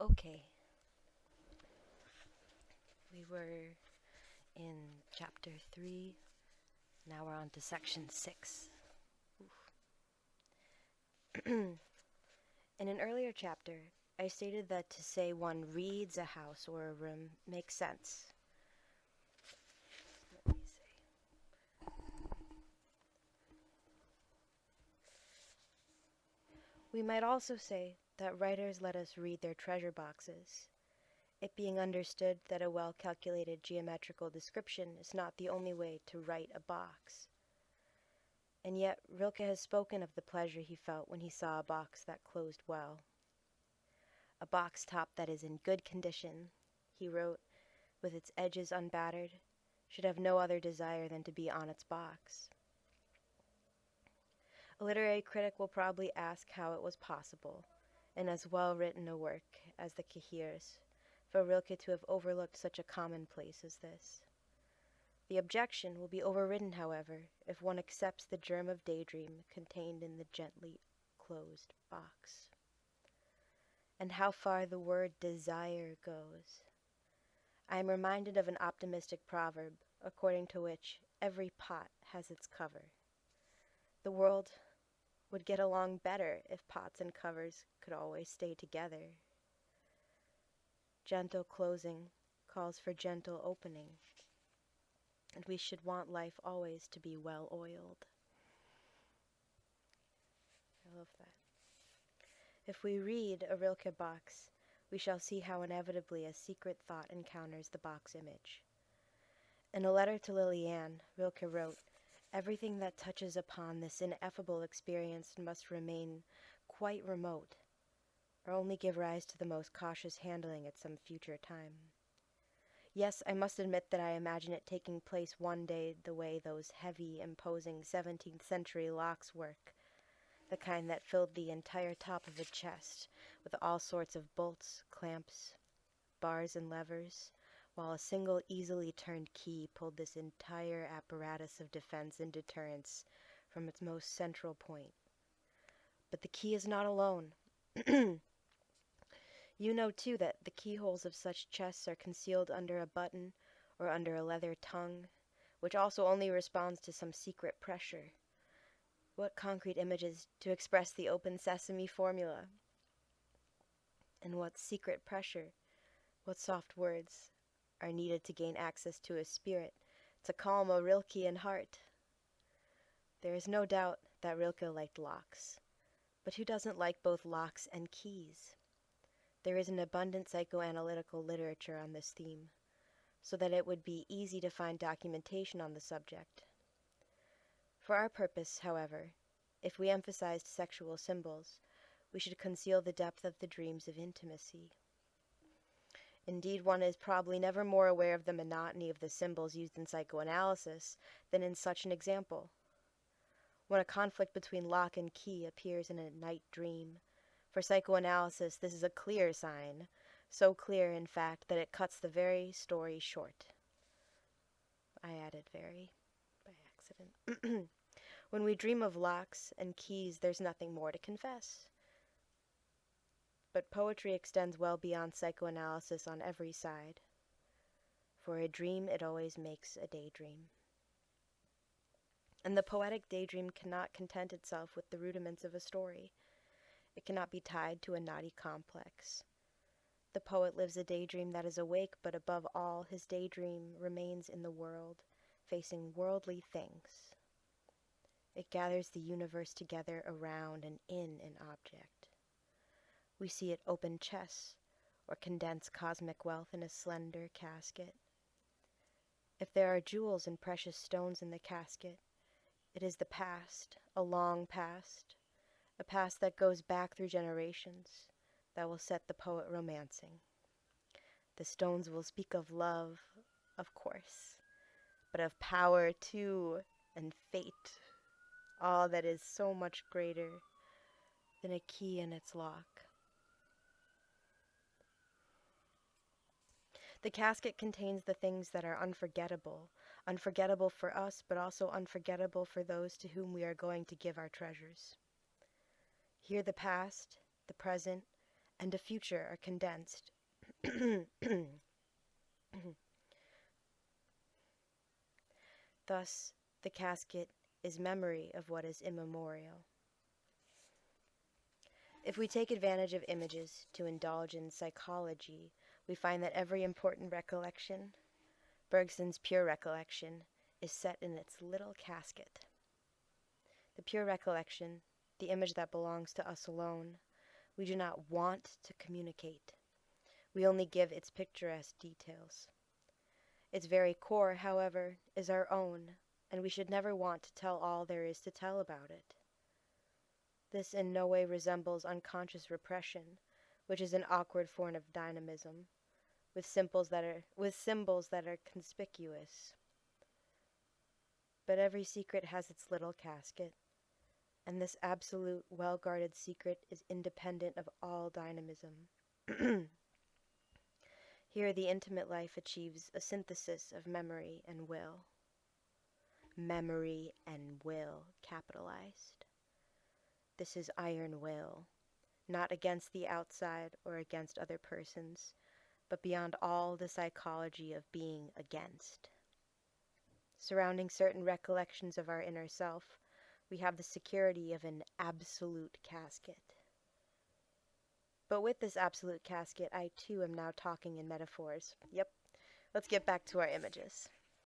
Okay, we were in chapter 3. Now we're on to section 6. In an earlier chapter, I stated that to say one reads a house or a room makes sense. Let me see. We might also say that writers let us read their treasure boxes, it being understood that a well-calculated geometrical description is not the only way to write a box. And yet Rilke has spoken of the pleasure he felt when he saw a box that closed well. A box top that is in good condition, he wrote, with its edges unbattered, should have no other desire than to be on its box. A literary critic will probably ask how it was possible, in as well-written a work as the Cahiers, for Rilke to have overlooked such a commonplace as this. The objection will be overridden, however, if one accepts the germ of daydream contained in the gently closed box. And how far the word desire goes. I am reminded of an optimistic proverb, according to which every pot has its cover. The world would get along better if pots and covers could always stay together. Gentle closing calls for gentle opening, and we should want life always to be well oiled. I love that. If we read a Rilke box, we shall see how inevitably a secret thought encounters the box image. In a letter to Liliane, Rilke wrote, "Everything that touches upon this ineffable experience must remain quite remote, or only give rise to the most cautious handling at some future time. Yes, I must admit that I imagine it taking place one day the way those heavy, imposing 17th century locks work, the kind that filled the entire top of a chest with all sorts of bolts, clamps, bars, and levers, while a single easily turned key pulled this entire apparatus of defense and deterrence from its most central point. But the key is not alone. You know, too, that the keyholes of such chests are concealed under a button or under a leather tongue, which also only responds to some secret pressure. What concrete images to express the open sesame formula? And what secret pressure, what soft words are needed to gain access to a spirit, to calm a Rilkean heart? There is no doubt that Rilke liked locks, but who doesn't like both locks and keys? There is an abundant psychoanalytical literature on this theme, so that it would be easy to find documentation on the subject. For our purpose, however, if we emphasized sexual symbols, we should conceal the depth of the dreams of intimacy. Indeed, one is probably never more aware of the monotony of the symbols used in psychoanalysis than in such an example. When a conflict between lock and key appears in a night dream, for psychoanalysis this is a clear sign, so clear, in fact, that it cuts the very story short. I added very by accident. When we dream of locks and keys, there's nothing more to confess. But poetry extends well beyond psychoanalysis on every side. For a dream, it always makes a daydream. And the poetic daydream cannot content itself with the rudiments of a story. It cannot be tied to a knotty complex. The poet lives a daydream that is awake, but above all, his daydream remains in the world, facing worldly things. It gathers the universe together around and in an object. We see it open chests, or condense cosmic wealth in a slender casket. If there are jewels and precious stones in the casket, it is the past, a long past, a past that goes back through generations, that will set the poet romancing. The stones will speak of love, of course, but of power too, and fate, all that is so much greater than a key in its lock. The casket contains the things that are unforgettable, unforgettable for us, but also unforgettable for those to whom we are going to give our treasures. Here the past, the present, and a future are condensed. Thus, the casket is memory of what is immemorial. If we take advantage of images to indulge in psychology, we find that every important recollection, Bergson's pure recollection, is set in its little casket. The pure recollection, the image that belongs to us alone, we do not want to communicate. We only give its picturesque details. Its very core, however, is our own, and we should never want to tell all there is to tell about it. This in no way resembles unconscious repression, which is an awkward form of dynamism, with symbols that are conspicuous. But every secret has its little casket, and this absolute, well-guarded secret is independent of all dynamism. Here the intimate life achieves a synthesis of memory and will. Memory and will, capitalized. This is iron will, not against the outside or against other persons, but beyond all the psychology of being against. Surrounding certain recollections of our inner self, we have the security of an absolute casket. But with this absolute casket, I too am now talking in metaphors. Yep, let's get back to our images.